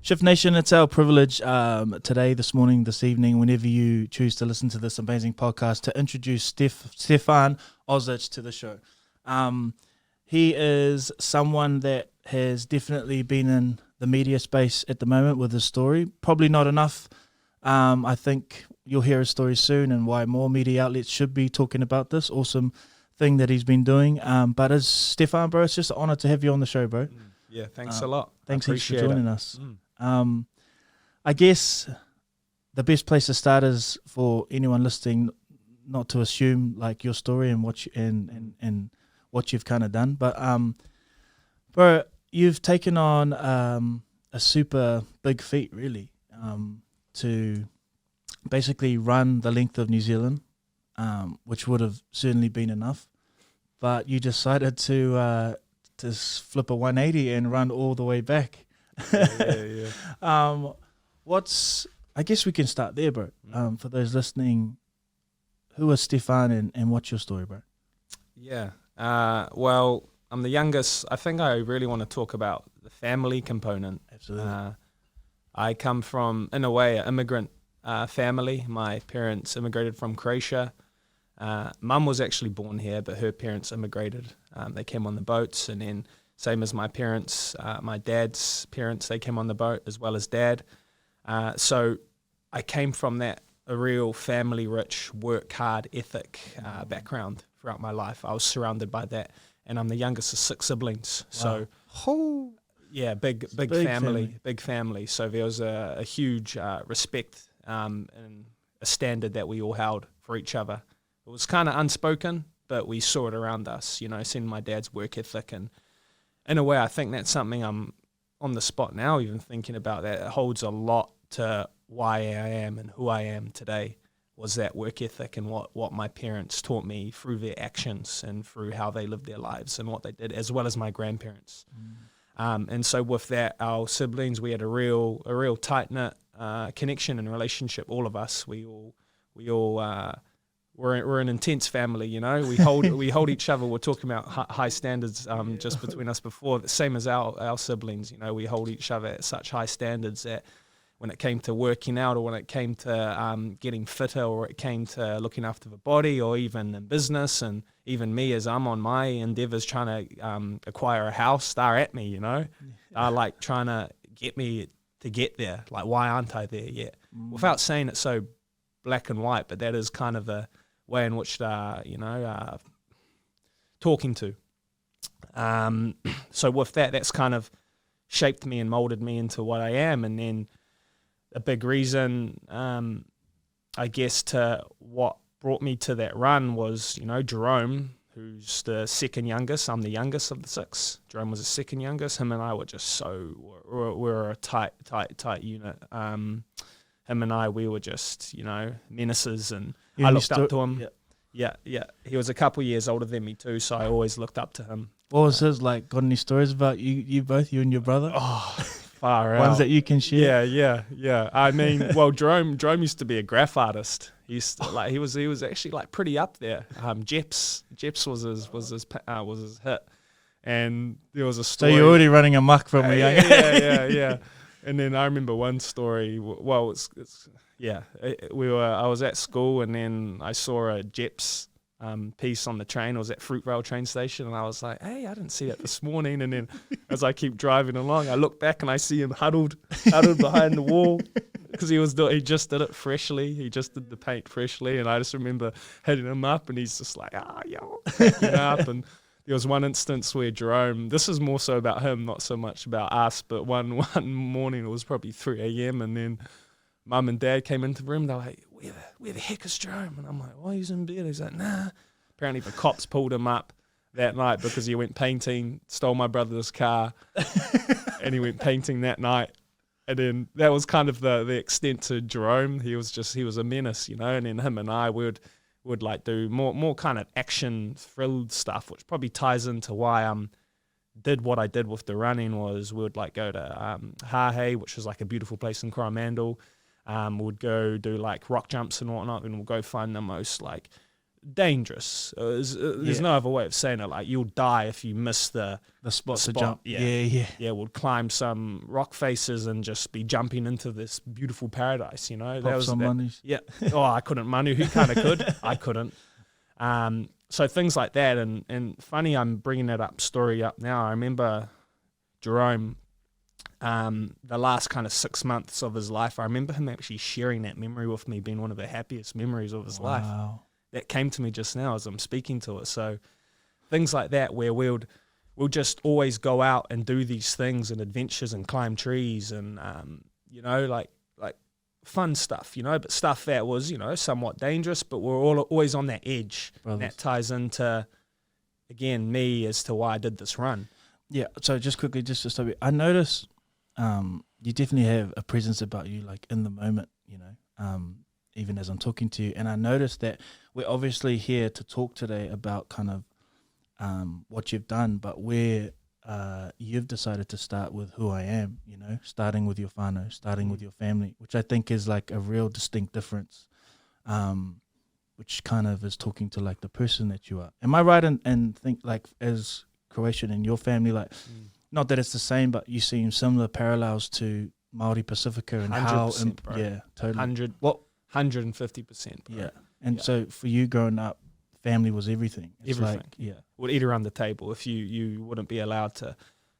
Shift Nation, it's our privilege today, this morning, this evening, whenever you choose to listen to this amazing podcast, to introduce Stefan Ozich to the show. He is someone that has definitely been in the media space at the moment with his story. Probably not enough. I think you'll hear his story soon and why more media outlets should be talking about this awesome thing that he's been doing. But as Stefan, bro, it's just an honor to have you on the show, bro. Yeah, thanks a lot. Thanks for joining us. Mm. I guess the best place to start is for anyone listening not to assume like your story and what and what you've kind of done. But bro, you've taken on a super big feat, really, to basically run the length of New Zealand, which would have certainly been enough. But you decided to flip a 180 and run all the way back. Yeah. I guess we can start there, bro. For those listening, who is Stefan and what's your story, bro? Yeah. Well, I'm the youngest. I think I really want to talk about the family component. Absolutely. I come from, in a way, an immigrant family. My parents immigrated from Croatia. Mum was actually born here, but her parents immigrated. They came on the boats, and then same as my parents, my dad's parents, they came on the boat as well as dad. So I came from a real family-rich, work-hard ethic background throughout my life. I was surrounded by that, and I'm the youngest of 6 siblings. Wow. So, yeah, big family. So there was a huge respect and a standard that we all held for each other. It was kind of unspoken, but we saw it around us, seeing my dad's work ethic. And in a way, I think that's something I'm on the spot now, even thinking about that. It holds a lot to why I am and who I am today, was that work ethic and what my parents taught me through their actions and through how they lived their lives and what they did, as well as my grandparents. And so with that, our siblings, we had a real tight-knit connection and relationship, all of us. We're an intense family, We hold each other. We're talking about high standards just between us before. The same as our siblings, We hold each other at such high standards that when it came to working out, or when it came to getting fitter, or it came to looking after the body, or even in business, and even me as I'm on my endeavors trying to acquire a house, they're at me, They're like trying to get me to get there. Like, why aren't I there yet? Without saying it so black and white, but that is kind of the way in which they're, talking to. So with that's kind of shaped me and molded me into what I am. And then a big reason, I guess, to what brought me to that run was, Jerome, who's the second youngest. I'm the youngest of the 6. Jerome was the second youngest. Him and I were just we're a tight unit. Him and I, we were just, menaces, and I looked up to him. Yeah. He was a couple years older than me too, so I always looked up to him. What was his like? Got any stories about you both, you and your brother? Oh, far out. Ones that you can share? Yeah. I mean, well, Jerome used to be a graph artist. He used to, he was actually like pretty up there. Jeps was his hit, and there was a story. So you're already running amok from a young age. Yeah. And then I remember one story. Well, I was at school, and then I saw a Jeps piece on the train. It was at Fruitvale train station, and I was like, "Hey, I didn't see that this morning." And then as I keep driving along, I look back and I see him huddled behind the wall, because he just did it freshly. He just did the paint freshly, and I just remember hitting him up, and he's just like, yo, backing up. And there was one instance where Jerome, this is more so about him, not so much about us, but one morning, it was probably 3 a.m, and then Mum and Dad came into the room. They're like, where the heck is Jerome? And I'm like, well, he's in bed. He's like, nah. Apparently the cops pulled him up that night because he went painting, stole my brother's car, and he went painting that night. And then that was kind of the extent to Jerome. He was a menace, And then him and I would like do more kind of action thrilled stuff, which probably ties into why I did what I did with the running. Was we would like go to Hahe, which was like a beautiful place in Coromandel. We'd go do like rock jumps and whatnot, and we'll go find the most like dangerous. There's no other way of saying it. Like, you'll die if you miss the spot to jump. Yeah, we'll climb some rock faces and just be jumping into this beautiful paradise, you know. Pop some monies. Yeah. Oh, I couldn't manu. Who kind of could? I couldn't. So things like that. And funny, I'm bringing that story up now. I remember Jerome, the last kind of 6 months of his life, I remember him actually sharing that memory with me, being one of the happiest memories of his life. That came to me just now as I'm speaking to it. So things like that, where we'll just always go out and do these things and adventures and climb trees and you know, like fun stuff, you know, but stuff that was, you know, somewhat dangerous, but we're always on that edge. And that ties into, again, me as to why I did this run. Yeah. So just quickly, just to stop you, I notice you definitely have a presence about you, like in the moment, you know, even as I'm talking to you. And I noticed that we're obviously here to talk today about kind of what you've done, but where you've decided to start with who I am, you know, starting with your whānau, starting with your family, which I think is like a real distinct difference, which kind of is talking to like the person that you are. Am I right in think like as Croatian in your family, like not that it's the same, but you see similar parallels to Māori Pacifica and how, bro. Yeah, totally. 150%. Yeah. And so for you growing up, family was everything. It's everything. Like, yeah. Would eat around the table. If you wouldn't be allowed to,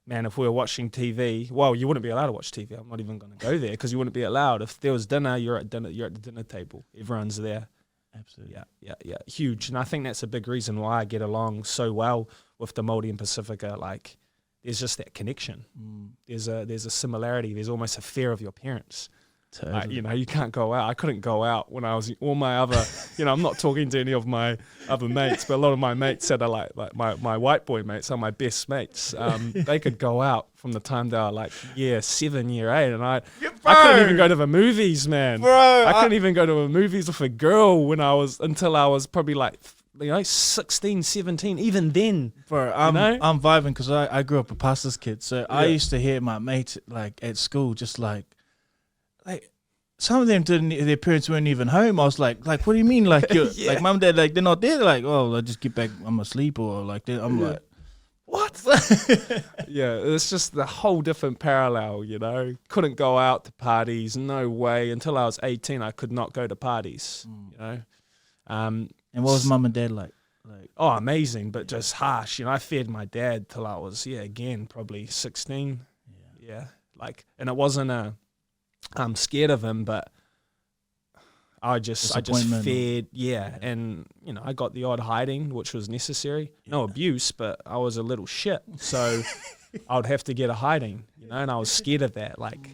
man, if we were watching TV, well, you wouldn't be allowed to watch TV. I'm not even going to go there because you wouldn't be allowed. If there was dinner, you're at the dinner table. Everyone's there. Absolutely. Yeah. Huge. And I think that's a big reason why I get along so well with the Māori and Pacifica. Like, there's just that connection. There's a similarity. There's almost a fear of your parents. Totally. You know, you can't go out. I couldn't go out when I was all my other, you know, I'm not talking to any of my other mates, but a lot of my mates that are like my white boy mates are my best mates. They could go out from the time they were like year 7, year 8, and I couldn't even go to the movies, man. I couldn't even go to the movies with a girl until I was probably like, you know, 16, 17, even then. Bro, I'm vibing because I grew up a pastor's kid, so I used to hear my mates like at school just like some of them their parents weren't even home. I was like, what do you mean? Like, you're like mum and dad, like they're not there. They're like, oh, I just get back, I'm asleep, or like I'm like, what? Yeah, it's just the whole different parallel, you know. Couldn't go out to parties, no way. Until I was 18, I could not go to parties, you know. And what was mum and dad like? Oh, amazing, but just harsh. You know, I fed my dad till I was, probably 16. Yeah. Like, and it wasn't I'm scared of him, but I just feared, and you know, I got the odd hiding, which was necessary. No abuse, but I was a little shit, so I would have to get a hiding, you know, and I was scared of that, like,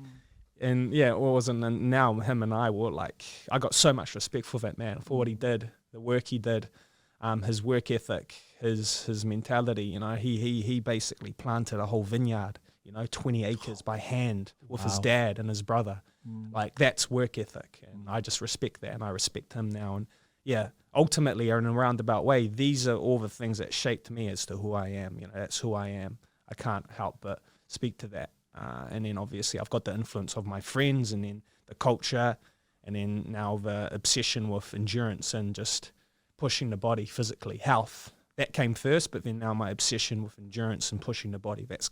and it wasn't. And now him and I were like, I got so much respect for that man, for what he did, the work he did, his work ethic, his mentality. You know, he basically planted a whole vineyard. You know, 20 acres by hand with his dad and his brother. Like, that's work ethic. And I just respect that, and I respect him now. And ultimately, in a roundabout way, these are all the things that shaped me as to who I am. You know, that's who I am. I can't help but speak to that. And then obviously I've got the influence of my friends, and then the culture, and then now the obsession with endurance and just pushing the body physically, health. That came first, but then now my obsession with endurance and pushing the body, that's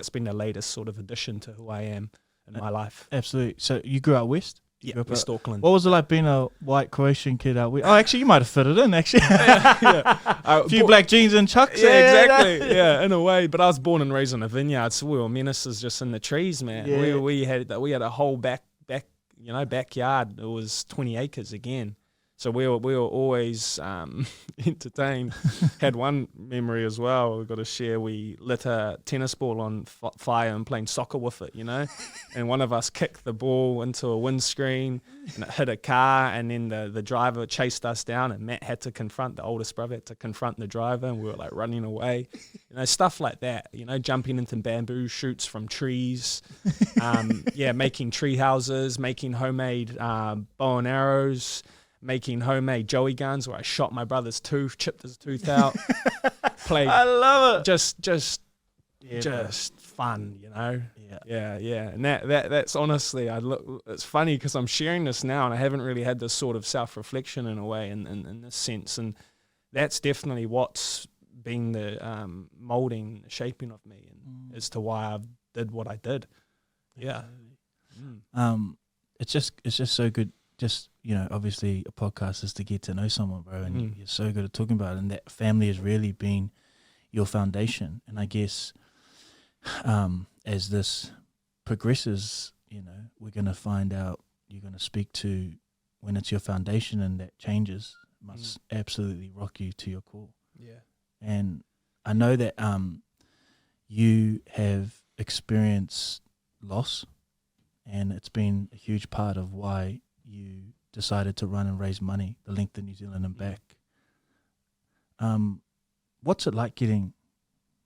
been the latest sort of addition to who I am in my life. Absolutely. So you grew up west? Yeah, West Auckland. What was it like being a white Croatian kid out west? Oh, actually, you might have fitted in, actually. A few black jeans and chucks. Yeah, exactly. Yeah, in a way. But I was born and raised on a vineyard, so we were menaces just in the trees, man. Yeah. We had a whole backyard. It was 20 acres again. So we were always entertained. Had one memory as well we've got to share. We lit a tennis ball on fire and playing soccer with it, you know. And one of us kicked the ball into a windscreen and it hit a car, and then the driver chased us down, and Matt had to confront, the oldest brother had to confront the driver, and we were like running away. You know, stuff like that, you know, jumping into bamboo shoots from trees, making tree houses, making homemade bow and arrows, making homemade joey guns where I shot my brother's tooth, chipped his tooth out. Played. I love it. Just fun, you know. Yeah. And that's honestly, it's funny because I'm sharing this now, and I haven't really had this sort of self-reflection in a way, in this sense. And that's definitely what's been the molding, shaping of me, and as to why I did what I did. Yeah. It's just so good. Just, obviously a podcast is to get to know someone, bro, and you're so good at talking about it, and that family has really been your foundation. And I guess as this progresses, we're going to find out, you're going to speak to when it's your foundation and that changes, must absolutely rock you to your core. Yeah. And I know that you have experienced loss, and it's been a huge part of why you decided to run and raise money the length of New Zealand and back. What's it like getting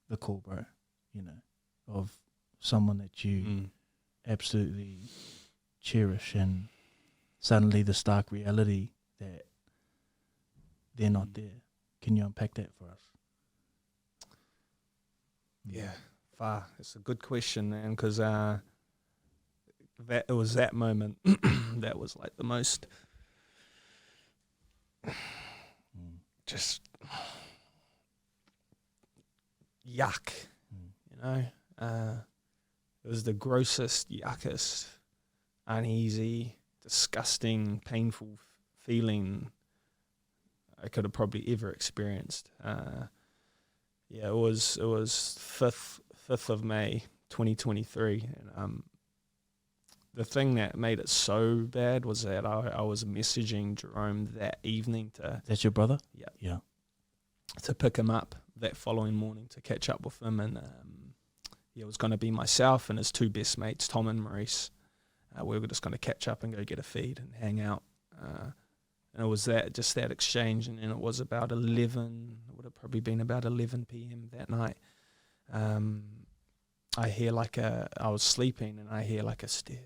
the call, bro, of someone that you absolutely cherish, and suddenly the stark reality that they're not there? Can you unpack that for us? Yeah, far. It's a good question, man, because it was that moment that was like the most just yuck, it was the grossest, yuckest, uneasy, disgusting, painful feeling I could have probably ever experienced. It was 5th of May 2023, and the thing that made it so bad was that I was messaging Jerome that evening to... That's your brother? Yeah. To pick him up that following morning to catch up with him, and it was going to be myself and his two best mates, Tom and Maurice. We were just going to catch up and go get a feed and hang out. And it was that exchange, and then it was about 11, it would have probably been about 11 p.m. that night. I hear I was sleeping, and I hear like a Steph,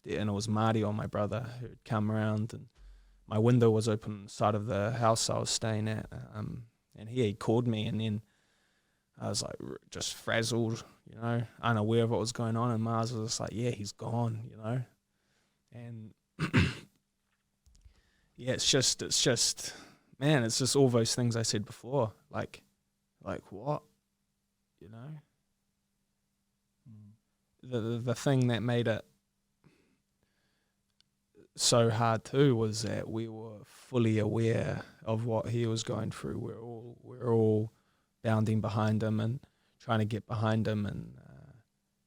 and it was Marty, or my brother, who had come around, and my window was open on the side of the house I was staying at, and he called me, and then I was like just frazzled, unaware of what was going on, and Mars was just like, yeah, he's gone, and yeah, it's just, man, it's just all those things I said before, like what, the thing that made it so hard too was that we were fully aware of what he was going through. We're all bounding behind him and trying to get behind him and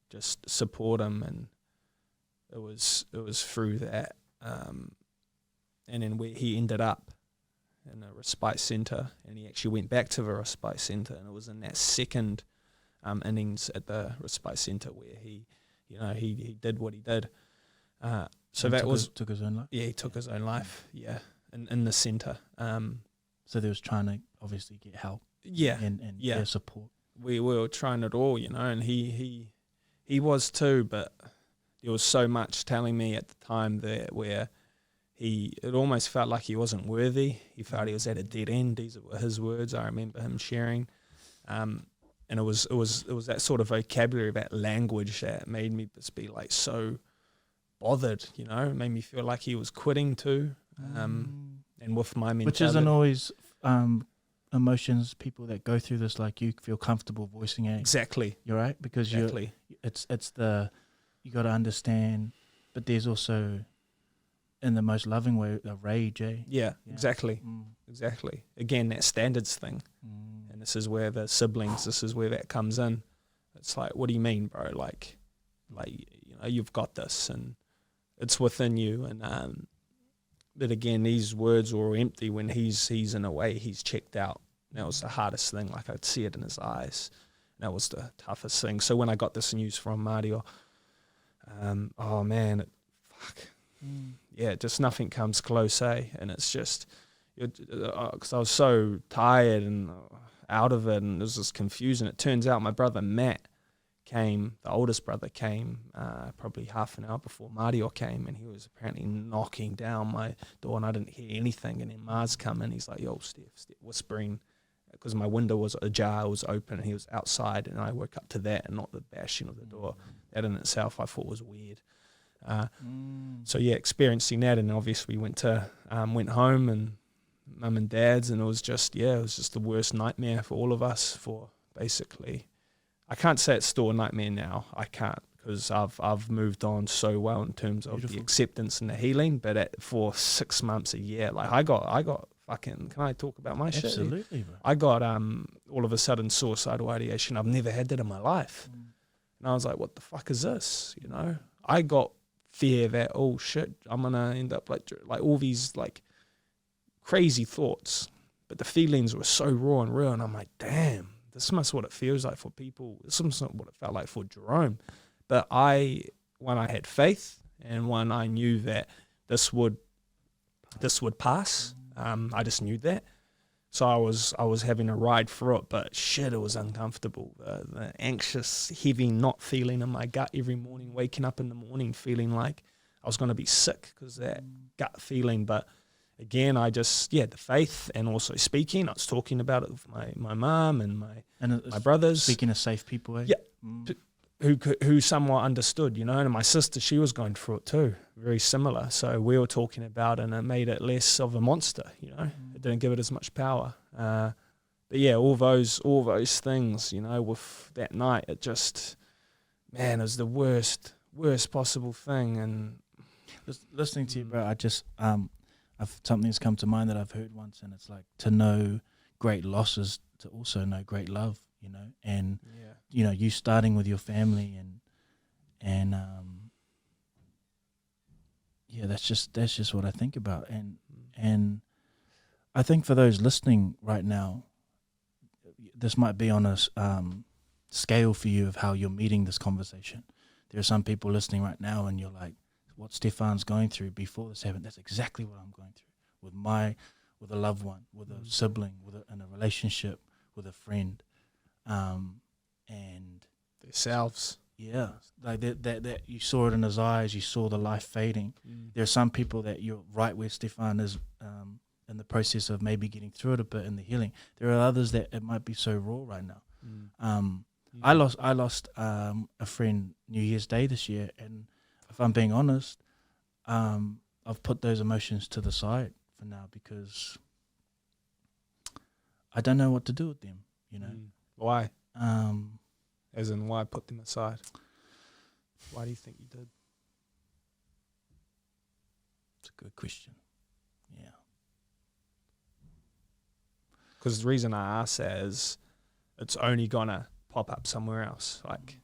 just support him, and it was through that. And then he ended up in a respite centre, and he actually went back to the respite centre, and it was in that second innings at the respite centre where he did what he did. So that took his own life? Yeah, he took his own life, in the centre. So they was trying to obviously get help. Yeah. And their support. We were trying it all, and he was too, but there was so much telling me at the time that where it almost felt like he wasn't worthy. He felt he was at a dead end. These were his words. I remember him sharing. And it was that sort of vocabulary, that language that made me just be like so bothered, it made me feel like he was quitting too. And with my mentality. Which isn't always emotions, people that go through this like you feel comfortable voicing it. Exactly. You're right, because you got to understand, but there's also, in the most loving way, a rage, eh? Yeah. Exactly. Exactly. Again, that standards thing. And this is where the siblings, this is where that comes in. It's like, what do you mean, bro? Like you've got this, and it's within you. And but again, these words were empty when he's in a way, he's checked out. That was the hardest thing. Like, I'd see it in his eyes. That was the toughest thing. So when I got this news from Marty, oh man, just nothing comes close, eh? And it's just, because I was so tired and out of it, and there was this confusion. It turns out my brother Matt came, the oldest brother came probably half an hour before Marty came, and he was apparently knocking down my door, and I didn't hear anything. And then Mars come in, he's like, yo, Steph, whispering, because my window was ajar, it was open, and he was outside, and I woke up to that and not the bashing of the door. That in itself I thought was weird. So yeah, experiencing that, and obviously went home, and mum and dad's, and it was just the worst nightmare for all of us. For basically, I can't say it's still a nightmare now. I can't, because I've moved on so well in terms of the acceptance and the healing. But for 6 months, a year, like I got fucking. Can I talk about my shit? Absolutely, bro. I got all of a sudden suicidal ideation. I've never had that in my life, and I was like, what the fuck is this? You know, I got fear that, oh shit, I'm gonna end up like all these like crazy thoughts, but the feelings were so raw and real, and I'm like, damn, this must what it feels like for people. This is not what it felt like for Jerome. But when I had faith, and when I knew that this would pass, I just knew that. So I was having a ride through it, but shit, it was uncomfortable. The anxious, heavy not feeling in my gut every morning, waking up in the morning feeling like I was going to be sick because that gut feeling. But again, I just, the faith, and also speaking. I was talking about it with my mum and my brothers. Speaking of safe people, eh? Yeah, who somewhat understood, you know. And my sister, she was going through it too, very similar. So we were talking about it, and it made it less of a monster, you know. It didn't give it as much power. But yeah, all those things, you know, with that night, it just, man, it was the worst possible thing. And listening to you, bro, I just something's come to mind that I've heard once, and it's like, to know great losses, to also know great love, you know. And you know, you starting with your family, and that's just what I think about. And I think for those listening right now, this might be on a scale for you of how you're meeting this conversation. There are some people listening right now, and you're like, what Stefan's going through before this happened, that's exactly what I'm going through with a loved one, with a sibling, in a relationship, with a friend, and themselves. Yeah, like that you saw it in his eyes. You saw the life fading. There are some people that you're right where Stefan is in the process of maybe getting through it a bit in the healing. There are others that it might be so raw right now. I lost a friend New Year's Day this year, and if I'm being honest, I've put those emotions to the side for now, because I don't know what to do with them, you know. Why? As in, why put them aside? Why do you think you did? It's a good question. Yeah. Because the reason I ask that is it's only going to pop up somewhere else. Like,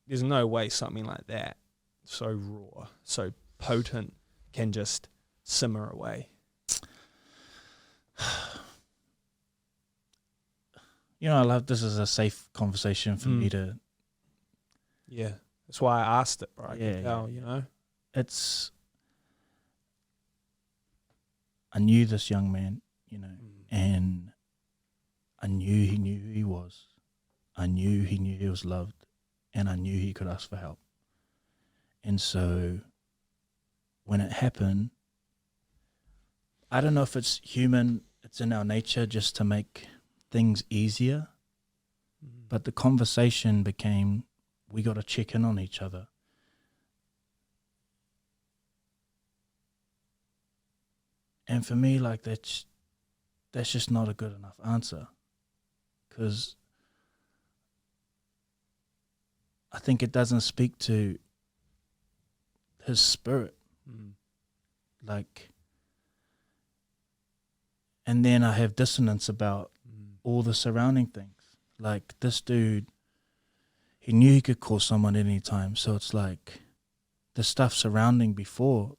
there's no way something like that, so raw, so potent, can just simmer away. You know, I love this is a safe conversation for me to. Yeah, that's why I asked it, bro. I can tell, you know. I knew this young man, you know, and I knew he knew who he was. I knew he knew he was loved, and I knew he could ask for help. And so when it happened, I don't know if it's human, it's in our nature just to make things easier, but the conversation became, we got to check in on each other. And for me, like, that's just not a good enough answer, because I think it doesn't speak to his spirit. Like, and then I have dissonance about all the surrounding things. Like, this dude, he knew he could call someone at any time. So it's like the stuff surrounding before,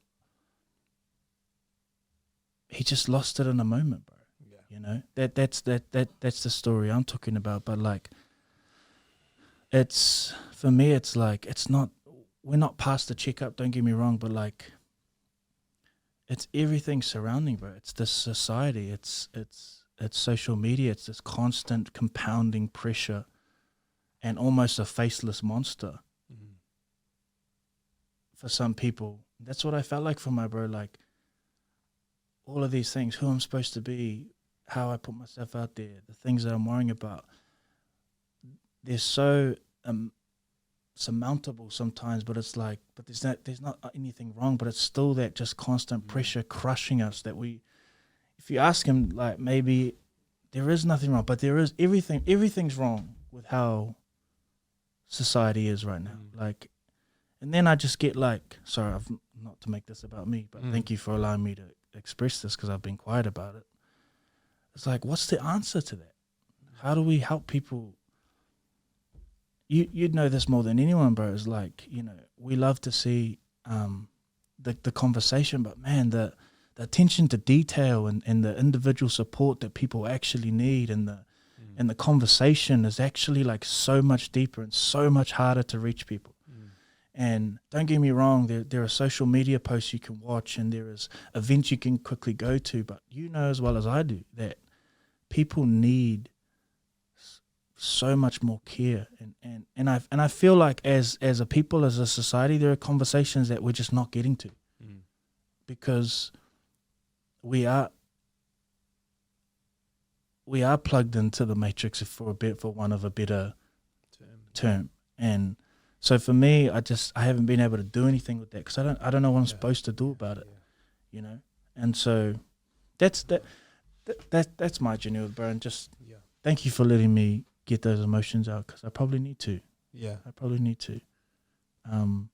he just lost it in a moment, bro. Yeah. You know, that's the story I'm talking about. But like, it's, for me, it's like, it's not, we're not past the checkup, don't get me wrong, but like, it's everything surrounding, bro. It's this society, it's social media, it's this constant compounding pressure and almost a faceless monster for some people. That's what I felt like for my bro, like all of these things, who I'm supposed to be, how I put myself out there, the things that I'm worrying about, they're so surmountable sometimes, but it's like, but there's not anything wrong, but it's still that just constant pressure crushing us, that we, if you ask him, like, maybe there is nothing wrong, but there is everything's wrong with how society is right now. Like, and then I just get like, sorry, not to make this about me, but thank you for allowing me to express this because I've been quiet about it. It's like, what's the answer to that? How do we help people? You'd know this more than anyone, bro. It's like, we love to see the conversation, but man, the attention to detail and the individual support that people actually need, and the conversation is actually like so much deeper and so much harder to reach people. And don't get me wrong, there are social media posts you can watch, and there is events you can quickly go to, but you know as well as I do that people need so much more care, and I feel like as a people, as a society, there are conversations that we're just not getting to, because we are plugged into the matrix, for want of a better term. And so for me, I haven't been able to do anything with that because I don't know what I'm supposed to do about it, And so that's my journey with bro. And just thank you for letting me get those emotions out, because I probably need to. Yeah, I probably need to. And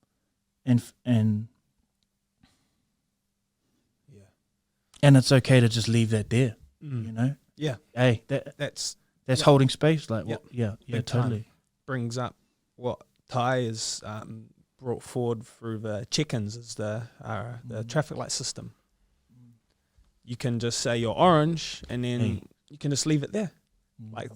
it's okay to just leave that there, Yeah. Hey, that's holding space. Like, yeah, Big totally. Time. Brings up what Ty has brought forward through the check-ins is the traffic light system. You can just say you're orange, and then you can just leave it there. Like,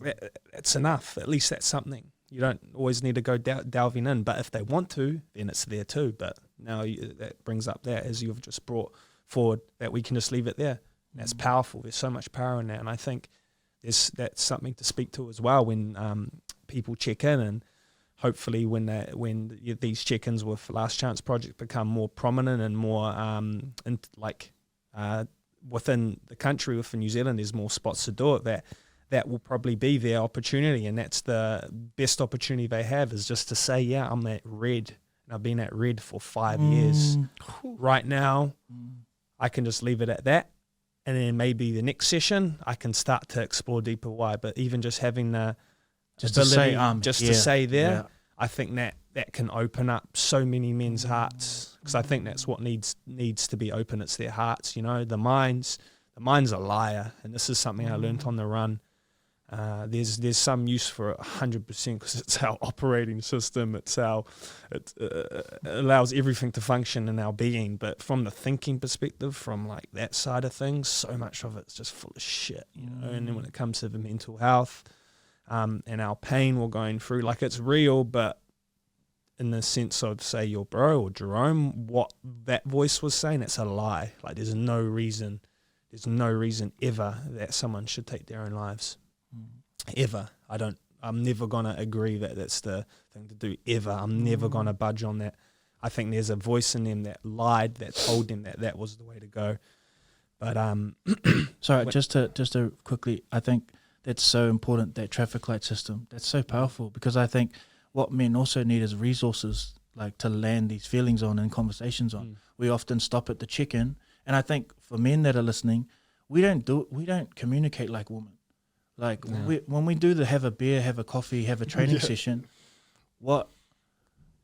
that's enough. At least that's something. You don't always need to go delving in, but if they want to, then it's there too. But now that brings up that, as you've just brought forward, that we can just leave it there. And that's powerful. There's so much power in that, and I think that's something to speak to as well when people check in, and hopefully when these check-ins with Last Chance Project become more prominent and more within the country, within New Zealand, there's more spots to do it. That will probably be their opportunity, and that's the best opportunity they have, is just to say, yeah, I'm at red, and I've been at red for 5 years. Right now, I can just leave it at that, and then maybe the next session I can start to explore deeper why. But even just having the ability to say there, I think that can open up so many men's hearts, because I think that's what needs to be open. It's their hearts, the mind's a liar, and this is something I learned on the run. There's some use for it 100%, because it's our operating system. It's it allows everything to function in our being. But from the thinking perspective, from like that side of things, so much of it's just full of shit, And then when it comes to the mental health, and our pain we're going through, like, it's real, but in the sense of, say, your bro or Jerome, what that voice was saying, it's a lie. Like, there's no reason ever that someone should take their own lives. Ever. I'm never going to agree that that's the thing to do, ever. I'm never going to budge on that. I think there's a voice in them that lied, that told them that was the way to go. But sorry, just to quickly, I think that's so important, that traffic light system. That's so powerful, because I think what men also need is resources, like, to land these feelings on and conversations on. We often stop at the chicken, and I think for men that are listening, we don't communicate like women. Like, when we do have a beer, have a coffee, have a training session, what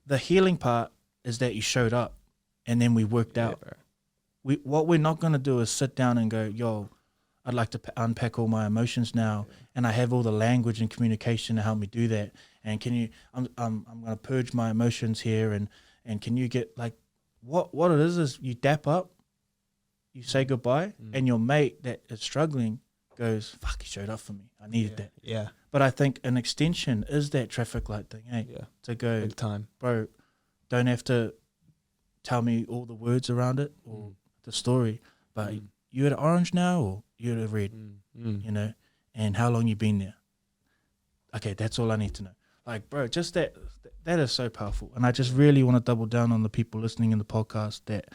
the healing part is that you showed up, and then we worked out. What we're not going to do is sit down and go, yo, I'd like to unpack all my emotions now, and I have all the language and communication to help me do that. And can you? I'm going to purge my emotions here, and can you get, like, what it is you dap up, you say goodbye, and your mate that is struggling goes, fuck, he showed up for me. I needed that. Yeah. But I think an extension is that traffic light thing, to go, big time, bro. Don't have to tell me all the words around it or the story, but you at orange now, or you at red, and how long you been there? Okay, that's all I need to know. Like, bro, just that is so powerful. And I just really want to double down on the people listening in the podcast that,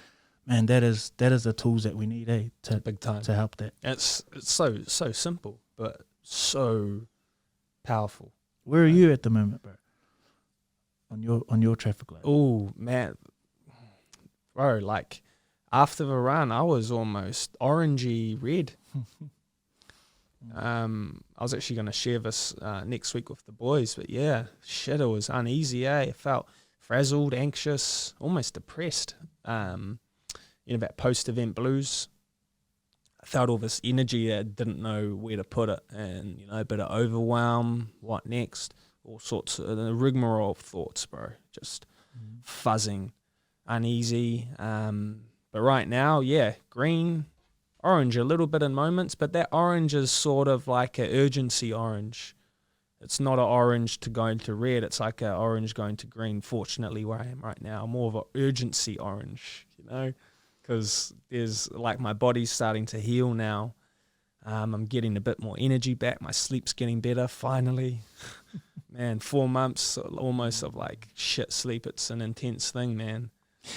man, that is the tools that we need, to big time, to help that. It's so simple, but so powerful. Where are you at the moment, bro? On your traffic light? Oh man, bro, like, after the run, I was almost orangey red. I was actually going to share this next week with the boys, but yeah, shit, it was uneasy, I felt frazzled, anxious, almost depressed. That post-event blues. I felt all this energy that I didn't know where to put it, and, a bit of overwhelm, what next, all sorts of the rigmarole of thoughts, bro, just fuzzing, uneasy. But right now, green, orange a little bit in moments, but that orange is sort of like an urgency orange. It's not an orange to go into red. It's like an orange going to green, fortunately, where I am right now. More of an urgency orange, because there's like my body's starting to heal now. I'm getting a bit more energy back. My sleep's getting better, finally. Man, 4 months almost of like shit sleep. It's an intense thing, man.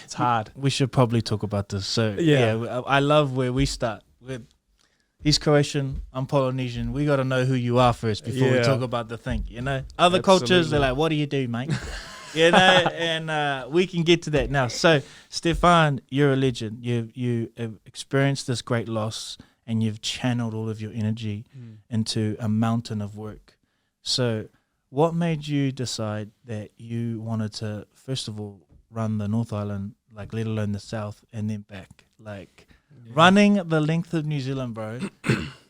It's hard. We should probably talk about this. So, I love where we start. He's Croatian, I'm Polynesian. We got to know who you are first before we talk about the thing, Other cultures, they're like, what do you do, mate? And we can get to that now. So, Stefan, you're a legend. You have experienced this great loss, and you've channeled all of your energy into a mountain of work. So, what made you decide that you wanted to, first of all, run the North Island, like let alone the South, and then back? Like, running the length of New Zealand, bro,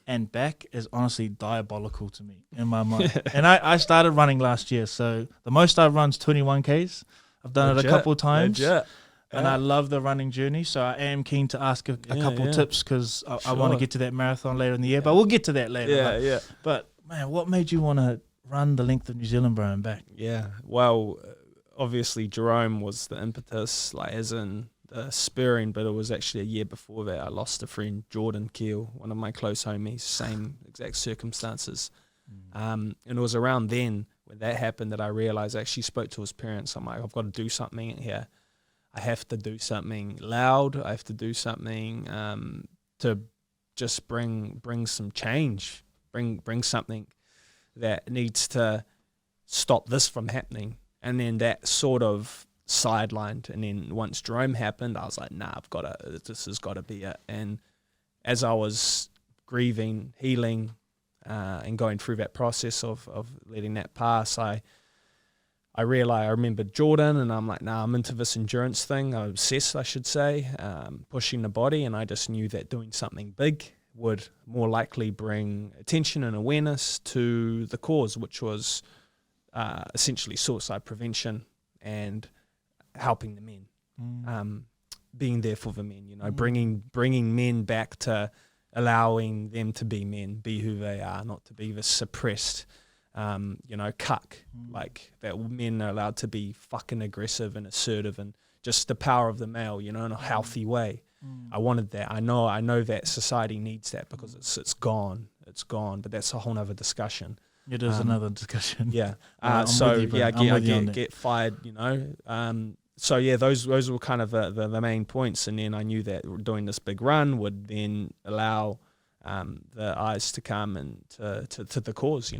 and back is honestly diabolical to me in my mind. And I started running last year, so the most I've run is 21 Ks. I've done it a couple of times. And I love the running journey, so I am keen to ask a couple tips, because I want to get to that marathon later in the year, but we'll get to that later. But man, what made you want to run the length of New Zealand, bro, and back? Well, obviously Jerome was the impetus, like as in the spurring, but it was actually a year before that. I lost a friend, Jordan Keel, one of my close homies, same exact circumstances. And it was around then when that happened that I realized, I actually spoke to his parents. I'm like, I've got to do something here. I have to do something loud. I have to do something to just bring some change, bring something that needs to stop this from happening. And then that sort of sidelined. And then once Jerome happened, I was like, nah, this has got to be it. And as I was grieving, healing, and going through that process of letting that pass, I realized, I remembered Jordan, and I'm like, nah, I'm into this endurance thing. I'm obsessed, I should say, pushing the body. And I just knew that doing something big would more likely bring attention and awareness to the cause, which was essentially suicide prevention and helping the men, being there for the men, bringing men back to allowing them to be men, be who they are, not to be the suppressed, cuck, like that men are allowed to be fucking aggressive and assertive and just the power of the male, in a healthy way. I wanted that. I know that society needs that because it's gone, but that's a whole nother discussion. It is another discussion. Yeah. I Get fired, So yeah, those were kind of the main points. And then I knew that doing this big run would then allow the eyes to come and to the cause,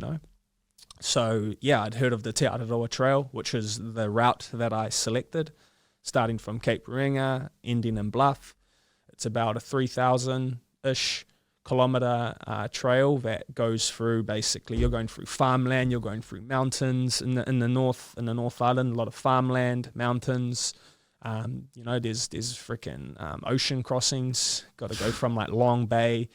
So yeah, I'd heard of the Aotearoa Trail, which is the route that I selected, starting from Cape Reinga, ending in Bluff. It's about a 3,000-ish kilometre trail that goes through, basically you're going through farmland, you're going through mountains in the North Island, a lot of farmland, mountains. There's freaking ocean crossings. Got to go from like Long Bay,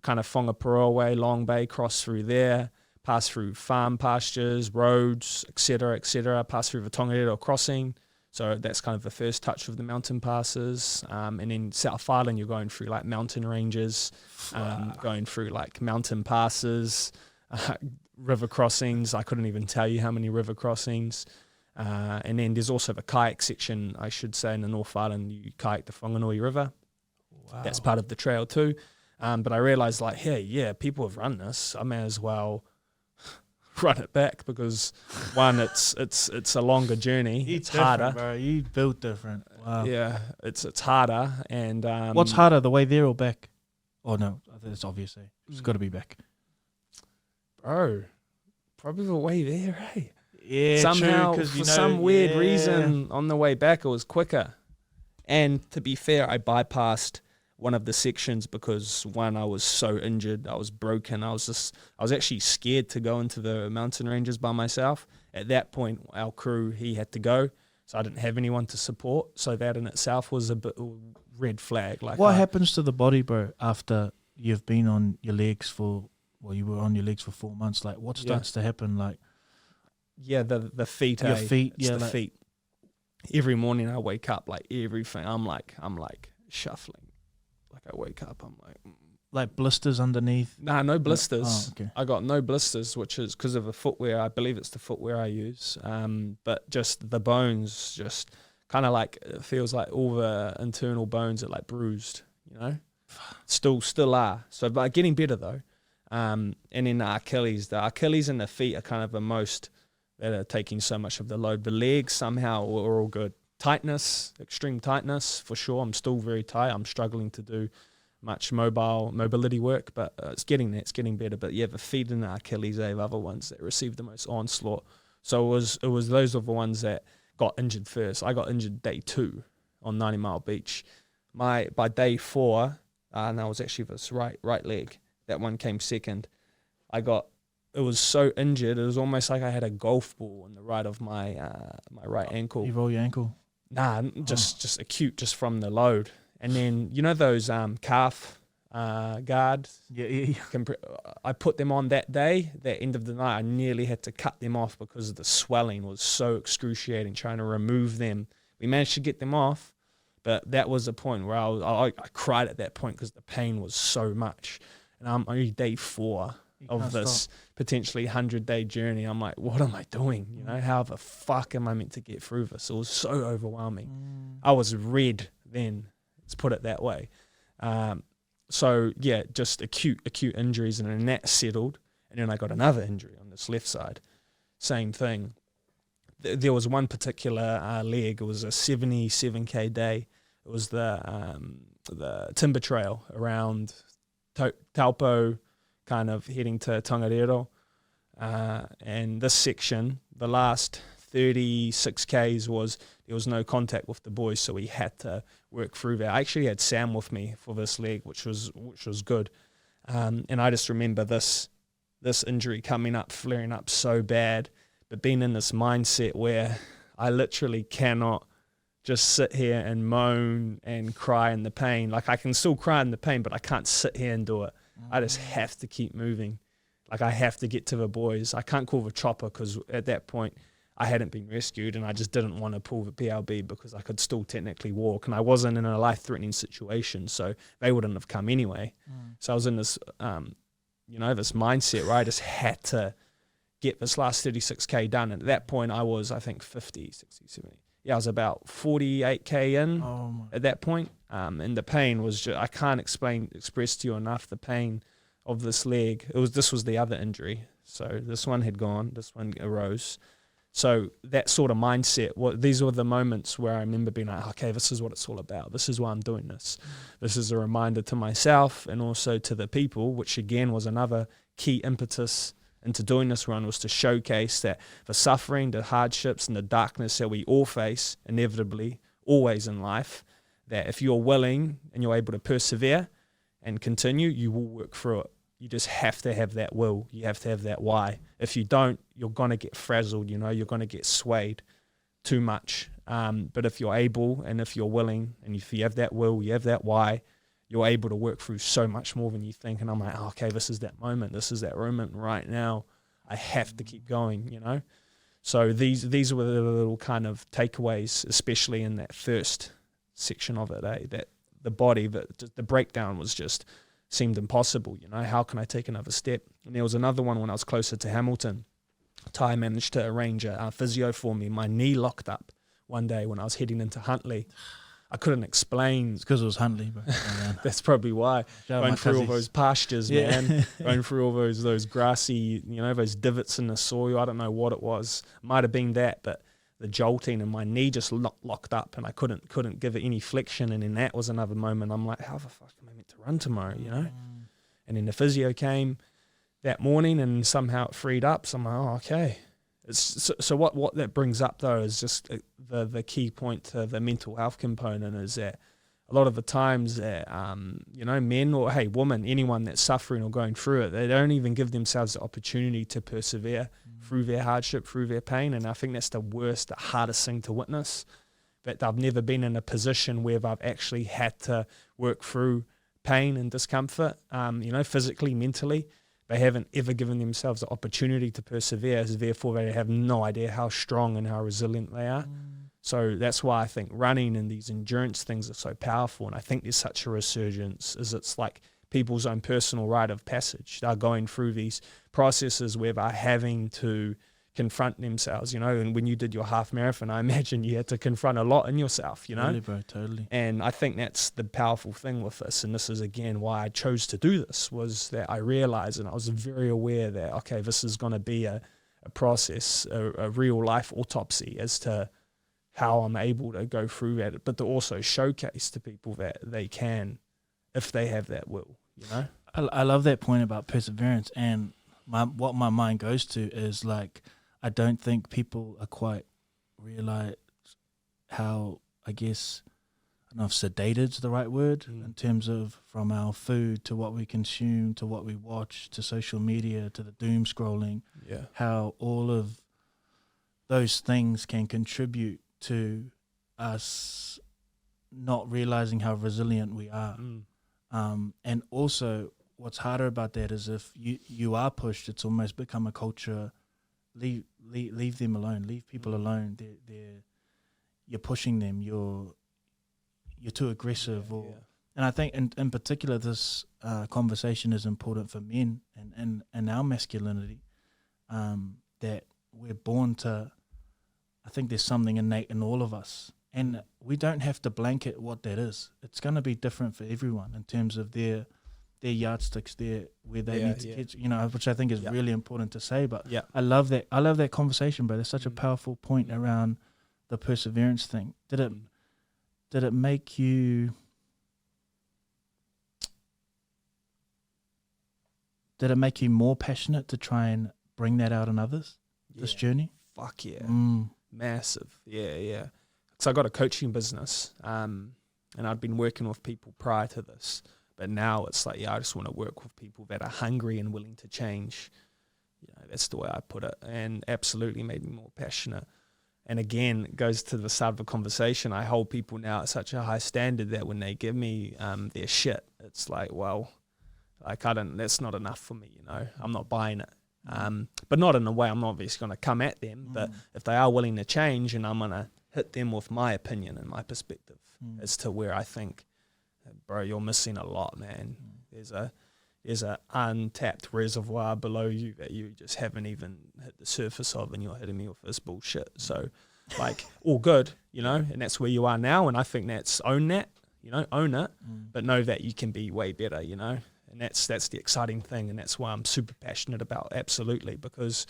kind of Whangaparoa way, Long Bay, cross through there, pass through farm pastures, roads, etc., pass through the Tongariro crossing. So that's kind of the first touch of the mountain passes. And then South Island, you're going through like mountain ranges, going through like mountain passes, river crossings. I couldn't even tell you how many river crossings. And then there's also the kayak section, I should say, in the North Island. You kayak the Whanganui River. Wow. That's part of the trail too. But I realized like, hey, people have run this. I may as well run it back because one, it's a longer journey. It's harder, bro. You built different. Wow. Yeah, it's harder. And what's harder, the way there or back? Oh no, it's obvious. It's got to be back, bro. Probably the way there, hey. Yeah, somehow true, for some weird reason on the way back it was quicker. And to be fair, I bypassed one of the sections because one, I was so injured, I was broken, I was actually scared to go into the mountain ranges by myself. At that point, our crew, he had to go, so I didn't have anyone to support. So that in itself was a bit red flag. Like, what happens to the body, bro, after you've been on your legs for, well, you were on your legs for 4 months? Like, what starts to happen? Like, the feet, your feet, it's the feet. Every morning I wake up, like everything, I'm like shuffling. Like I wake up, I'm like blisters underneath? Nah, no blisters. Oh, okay. I got no blisters, which is because of the footwear. I believe it's the footwear I use. But just the bones, just kind of like, it feels like all the internal bones are like bruised, you know? Still are. So, but getting better though. And then the Achilles and the feet are kind of the most that are taking so much of the load. The legs somehow are all good. Tightness, extreme tightness for sure. I'm still very tight. I'm struggling to do much mobility work, but it's getting there. It's getting better. But yeah, the feet and the Achilles are the other ones that received the most onslaught. So it was those are the ones that got injured first. I got injured day 2 on 90 Mile Beach. By day 4, and that was actually this right leg. That one came second. It was so injured, it was almost like I had a golf ball on the right of my my right ankle. You roll your ankle? Nah, just acute, just from the load. And then, you know those calf guards? Yeah. I put them on that day, that end of the night. I nearly had to cut them off because the swelling was so excruciating, trying to remove them. We managed to get them off, but that was the point where I cried at that point because the pain was so much. And I'm only day 4 of this potentially 100-day journey. I'm like, what am I doing? You know, how the fuck am I meant to get through this? It was so overwhelming. I was red then, let's put it that way. So yeah, just acute injuries, and then that settled. And then I got another injury on this left side. Same thing. There was one particular leg. It was a 77k day. It was the timber trail around Taupo, kind of heading to Tongariro. And this section, the last 36 Ks there was no contact with the boys, so we had to work through that. I actually had Sam with me for this leg, which was good. And I just remember this injury coming up, flaring up so bad, but being in this mindset where I literally cannot just sit here and moan and cry in the pain. Like, I can still cry in the pain, but I can't sit here and do it. I just have to keep moving. Like, I have to get to the boys. I can't call the chopper because at that point I hadn't been rescued, and I just didn't want to pull the PLB because I could still technically walk, and I wasn't in a life-threatening situation, so they wouldn't have come anyway. So I was in this, this mindset where I just had to get this last 36K done. And at that point I was, I think, 50, 60, 70. Yeah, I was about 48K in at that point. And the pain was just, I can't express to you enough the pain of this leg. This was the other injury. So this one had gone, this one arose. So that sort of mindset, these were the moments where I remember being like, okay, this is what it's all about. This is why I'm doing this. This is a reminder to myself and also to the people, which again was another key impetus into doing this run, was to showcase that the suffering, the hardships, and the darkness that we all face inevitably, always in life, that if you're willing and you're able to persevere and continue, you will work through it. You just have to have that will. You have to have that why. If you don't, you're going to get frazzled, you're going to get swayed too much. But if you're able and if you're willing and if you have that will, you have that why, you're able to work through so much more than you think. And I'm like, okay, this is that moment. This is that moment right now. I have to keep going, So these were the little kind of takeaways, especially in that first section of it, that the body, the breakdown was just seemed impossible. How can I take another step? And there was another one when I was closer to Hamilton. Ty managed to arrange a physio for me. My knee locked up one day when I was heading into Huntley. I couldn't explain. It's because it was Huntley, bro. That's probably why. Going through all those pastures, man. Going through all those grassy, those divots in the soil. I don't know what it was. Might have been that, but the jolting and my knee just locked up and I couldn't give it any flexion. And then that was another moment. I'm like, how the fuck am I meant to run tomorrow, And then the physio came that morning and somehow it freed up. So I'm like, oh, okay. So what that brings up though is just the key point to the mental health component is that a lot of the times that men or women, anyone that's suffering or going through it, they don't even give themselves the opportunity to persevere through their hardship, through their pain. And I think that's the worst, the hardest thing to witness, that they've never been in a position where they've actually had to work through pain and discomfort, physically, mentally. They haven't ever given themselves the opportunity to persevere, so therefore they have no idea how strong and how resilient they are. So that's why I think running and these endurance things are so powerful, and I think there's such a resurgence, is it's like people's own personal rite of passage. They're going through these processes where they're having to confront themselves, and when you did your half marathon, I imagine you had to confront a lot in yourself, Totally, bro, totally. And I think that's the powerful thing with this, and this is again why I chose to do this, was that I realized and I was very aware that, okay, this is going to be a process, a real life autopsy as to how I'm able to go through that, but to also showcase to people that they can, if they have that will, I love that point about perseverance, and what my mind goes to is like, I don't think people are quite realize how, I guess, I don't know if sedated's the right word, in terms of from our food to what we consume to what we watch to social media to the doom scrolling, how all of those things can contribute to us not realizing how resilient we are. And also what's harder about that is if you are pushed, it's almost become a culture. Leave them alone. Leave people alone. You're pushing them. You're too aggressive. And I think in particular this conversation is important for men and our masculinity, that we're born to. I think there's something innate in all of us, and we don't have to blanket what that is. It's going to be different for everyone in terms of their yardsticks, where they need to get, which I think is really important to say. But I love that conversation, bro. There's such a powerful point around the perseverance thing. Did it make you? Did it make you more passionate to try and bring that out in others? This journey? Fuck yeah. Massive. Yeah. So I got a coaching business, and I'd been working with people prior to this. But now it's like, I just want to work with people that are hungry and willing to change. That's the way I put it. And absolutely made me more passionate. And again, it goes to the start of the conversation. I hold people now at such a high standard that when they give me their shit, it's like, well, that's not enough for me, I'm not buying it. But not in a way I'm not obviously going to come at them. But if they are willing to change, and I'm going to hit them with my opinion and my perspective as to where I think, bro, you're missing a lot, man. There's a untapped reservoir below you that you just haven't even hit the surface of, and you're hitting me with this bullshit. So, like, all good, and that's where you are now. And I think own it, but know that you can be way better, and that's the exciting thing, and that's why I'm super passionate about, absolutely, because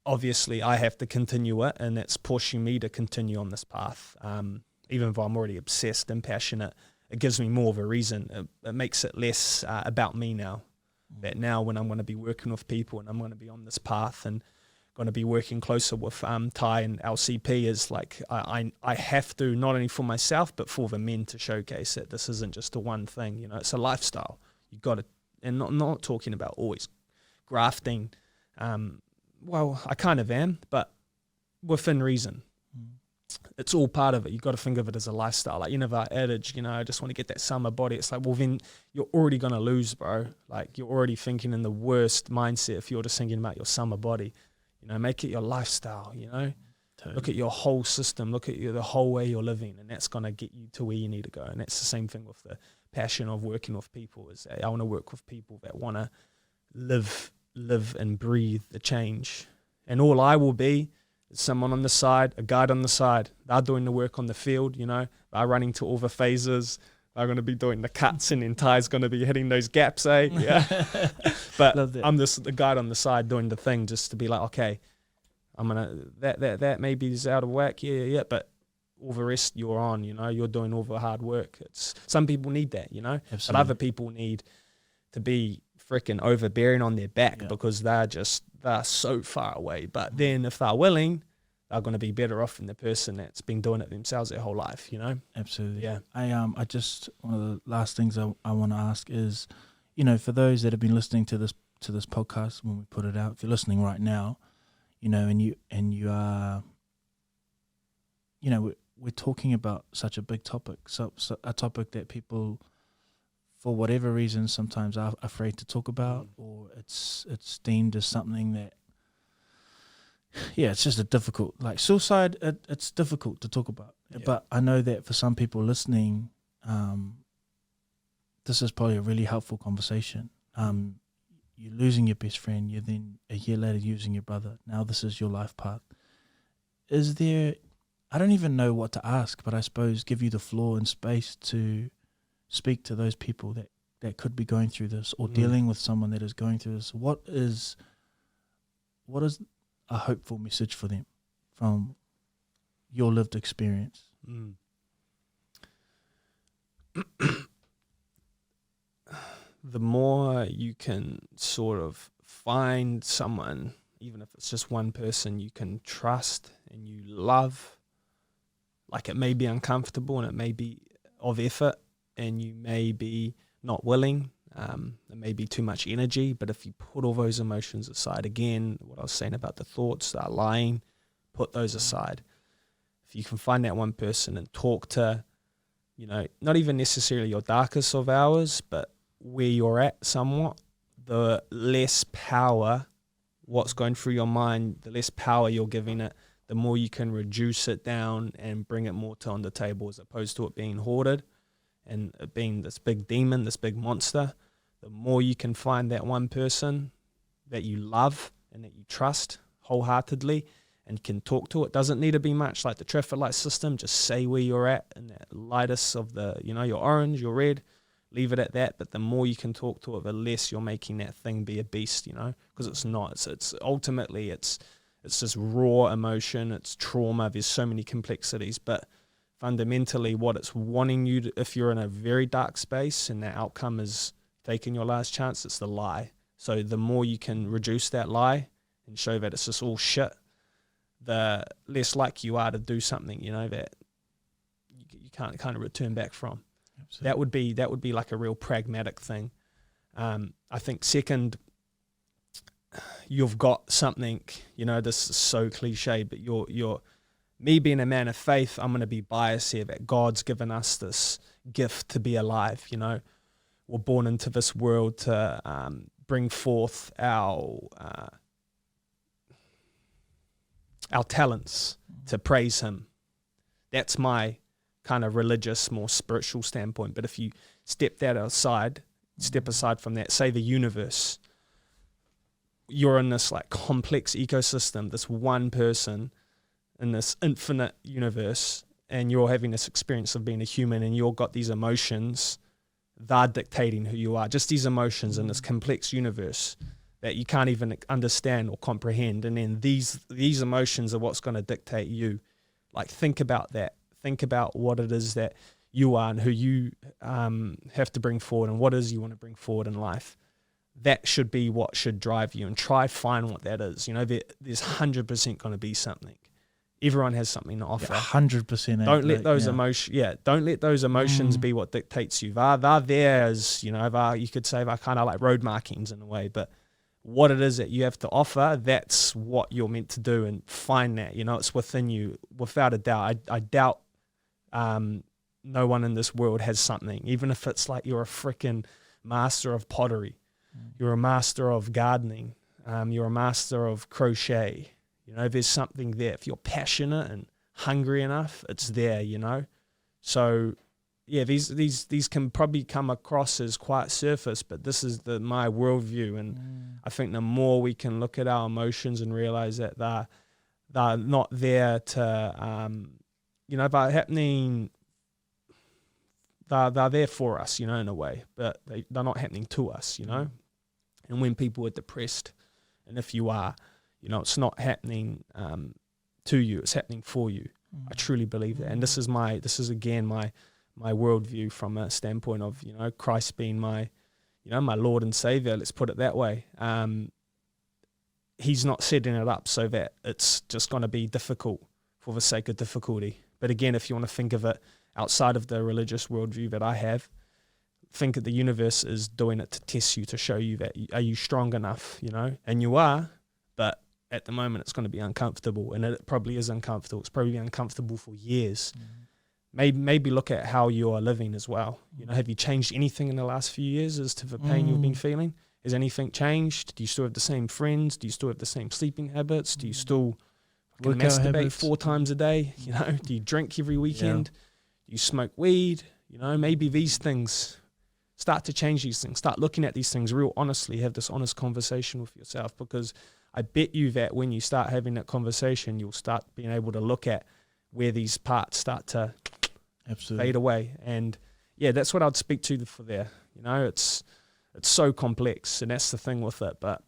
obviously I have to continue it, and it's pushing me to continue on this path. Even though I'm already obsessed and passionate, it gives me more of a reason. It makes it less about me now. That now when I'm going to be working with people and I'm going to be on this path and going to be working closer with Ty and LCP, is like I have to, not only for myself but for the men, to showcase that this isn't just a one thing. It's a lifestyle. You got to, and not talking about always grafting. Well, I kind of am, but within reason. It's all part of it. You've got to think of it as a lifestyle. Like, that adage, I just want to get that summer body. It's like, well, then you're already going to lose, bro. Like, you're already thinking in the worst mindset if you're just thinking about your summer body. Make it your lifestyle, Totally. Look at your whole system. Look at the whole way you're living, and that's going to get you to where you need to go. And that's the same thing with the passion of working with people. Is I want to work with people that want to live and breathe the change. And all I will be, someone on the side, a guide on the side. They're doing the work on the field, they're running to all the phases. They're going to be doing the cuts, and then Ty's going to be hitting those gaps, Yeah. But I'm just the guide on the side doing the thing, just to be like, okay, I'm going to, that maybe is out of whack. Yeah. But all the rest you're on, you're doing all the hard work. Some people need that, Absolutely. But other people need to be freaking overbearing on their back because they're so far away. But then if they're willing, they're going to be better off than the person that's been doing it themselves their whole life, you know? Absolutely. Yeah. I just, one of the last things I want to ask is, you know, for those that have been listening to this podcast when we put it out, if you're listening right now, you know, and you are, you know, we're talking about such a big topic, so a topic that people, for whatever reason, sometimes are afraid to talk about, or it's deemed as something that, it's just a difficult, like suicide, it's difficult to talk about. Yeah. But I know that for some people listening, this is probably a really helpful conversation. You're losing your best friend, you're then a year later losing your brother. Now this is your life path. Is there, I don't even know what to ask, but I suppose give you the floor and space to speak to those people that could be going through this, or dealing with someone that is going through this. What is a hopeful message for them from your lived experience? The more you can sort of find someone, even if it's just one person you can trust and you love, like it may be uncomfortable and it may be of effort and you may be not willing, it may be too much energy, but if you put all those emotions aside, again, what I was saying about the thoughts that are lying, put those aside. If you can find that one person and talk to, you know, not even necessarily your darkest of hours, but where you're at somewhat, the less power, what's going through your mind, the less power you're giving it, the more you can reduce it down and bring it more to on the table, as opposed to it being hoarded and it being this big demon, this big monster. The more you can find that one person that you love and that you trust wholeheartedly and can talk to, it doesn't need to be much like the traffic light system. Just say where you're at in that lightest of the, you know, your orange, your red, leave it at that. But the more you can talk to it, the less you're making that thing be a beast, you know, because it's not. It's ultimately, it's just raw emotion. It's trauma. There's so many complexities, but fundamentally what it's wanting you to, if you're in a very dark space and that outcome is taking your last chance, it's the lie. So the more you can reduce that lie and show that it's just all shit, the less likely you are to do something, you know, that you can't kind of return back from. Absolutely. That would be like a real pragmatic thing. I think second, you've got something, you know, this is so cliche, but you're me being a man of faith, I'm going to be biased here that God's given us this gift to be alive, you know. We're born into this world to bring forth our talents, to praise him. That's my kind of religious, more spiritual standpoint. But if you step aside from that, say the universe, you're in this like complex ecosystem, this one person in this infinite universe, and you're having this experience of being a human, and you've got these emotions, they're dictating who you are, just these emotions in this complex universe that you can't even understand or comprehend. And then these emotions are what's going to dictate you. Like, think about that. Think about what it is that you are and who you have to bring forward and what it is you want to bring forward in life. That should be what should drive you, and try find what that is. You know, there's 100% going to be something. Everyone has something to offer. 100%. Don't let those emotions. Yeah, don't let those emotions be what dictates you. They're there as, you know, you could say they're kind of like road markings in a way. But what it is that you have to offer, that's what you're meant to do, and find that. You know, it's within you, without a doubt. I doubt no one in this world has something, even if it's like you're a freaking master of pottery, you're a master of gardening, you're a master of crochet. You know, there's something there. If you're passionate and hungry enough, it's there, you know. So, yeah, these can probably come across as quite surface, but this is my worldview. And I think the more we can look at our emotions and realize that they're not there to, you know, they're happening, they're there for us, you know, in a way, but they're not happening to us, you know. And when people are depressed, and if you are, you know, it's not happening to you, it's happening for you. I truly believe that. And this is again my worldview from a standpoint of, you know, Christ being my, my Lord and Savior, let's put it that way. He's not setting it up so that it's just going to be difficult for the sake of difficulty. But again, if you want to think of it outside of the religious worldview that I have, think that the universe is doing it to test you, to show you that are you strong enough, and you are, but at the moment it's going to be uncomfortable, and it probably is uncomfortable. It's probably been uncomfortable for years. Maybe look at how you are living as well. Have you changed anything in the last few years as to the pain you've been feeling? Has anything changed? Do you still have the same friends? Do you still have the same sleeping habits? Do you still masturbate habits 4 times a day? Do you drink every weekend? Do you smoke weed? Maybe these things. Start to change these things. Start looking at these things real honestly. Have this honest conversation with yourself, because I bet you that when you start having that conversation, you'll start being able to look at where these parts start to fade away. And that's what I'd speak to for there. It's so complex, and that's the thing with it. But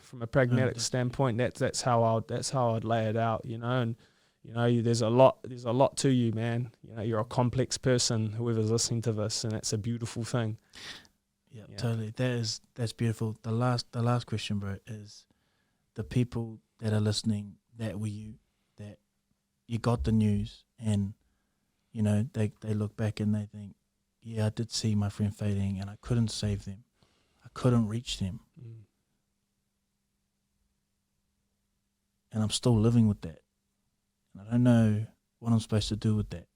from a pragmatic standpoint, that's how I'd lay it out. And there's a lot to you, man. You're a complex person, whoever's listening to this, and that's a beautiful thing. Yeah, totally. That's beautiful. The last question, bro, is the people that are listening that you got the news, and they look back and they think, I did see my friend fading, and I couldn't save them. I couldn't reach them. And I'm still living with that. And I don't know what I'm supposed to do with that.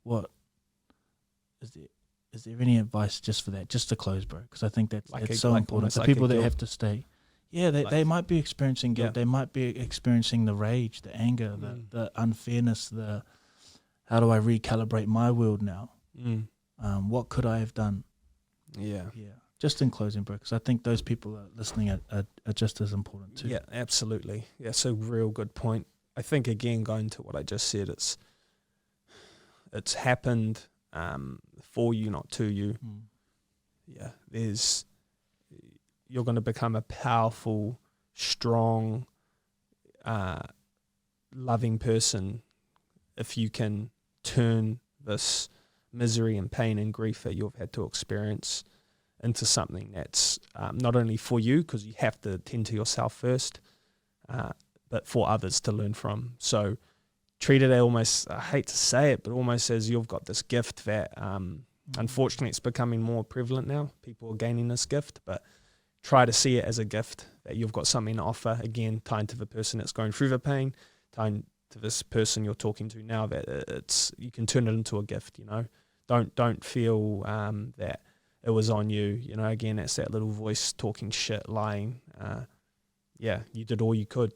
What is there any advice just for that, just to close, bro? Because I think that's so important. The people that have to stay, they might be experiencing guilt. They might be experiencing the rage, the anger, the unfairness, the how do I recalibrate my world now? What could I have done? Yeah. Just in closing, bro, because I think those people are listening are just as important too. Yeah, absolutely. Yeah, it's a real good point. I think, again, going to what I just said, it's happened for you, not to you. You're going to become a powerful, strong, loving person if you can turn this misery and pain and grief that you've had to experience into something that's not only for you, because you have to tend to yourself first, but for others to learn from. So treat it almost, I hate to say it, but almost as you've got this gift that unfortunately it's becoming more prevalent now. People are gaining this gift, but try to see it as a gift that you've got something to offer. Again, tying to the person that's going through the pain, tying to this person you're talking to now, that you can turn it into a gift. Don't feel that it was on you. Again, it's that little voice talking shit, lying. You did all you could.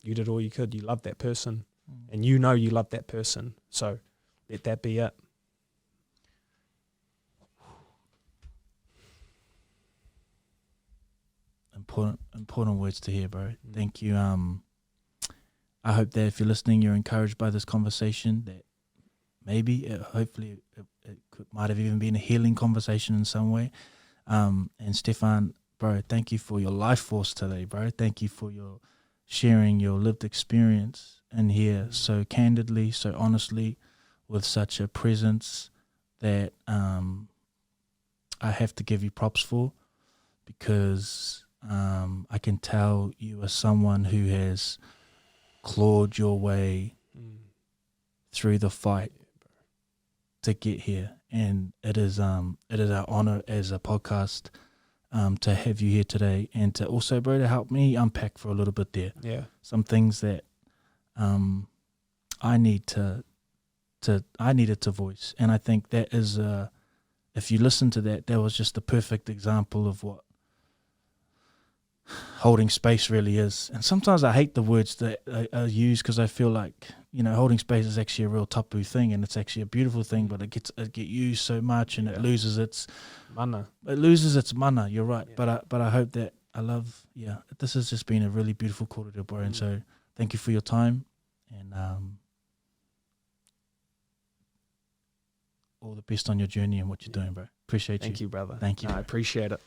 You did all you could. You loved that person, and you loved that person. So let that be it. Important words to hear, bro. Thank you. I hope that if you're listening, you're encouraged by this conversation. That maybe, hopefully, it might have even been a healing conversation in some way. And Stefan, bro, thank you for your life force today, bro. Thank you for your sharing your lived experience in here so candidly, so honestly, with such a presence that I have to give you props for, because I can tell you are someone who has clawed your way through the fight to get here, and it is our honor as a podcast to have you here today, and to also, bro, to help me unpack for a little bit there. Some things that I needed to voice, and I think that is if you listen to that was just a perfect example of what holding space really is. And sometimes I hate the words that are used, because I feel like, holding space is actually a real tapu thing, and it's actually a beautiful thing, but it gets used so much, and it loses its mana. You're right. Yeah. But I hope that this has just been a really beautiful corridor, bro. And so thank you for your time, and all the best on your journey and what you're doing, bro. Appreciate you. Thank you, brother. Thank you. I appreciate it.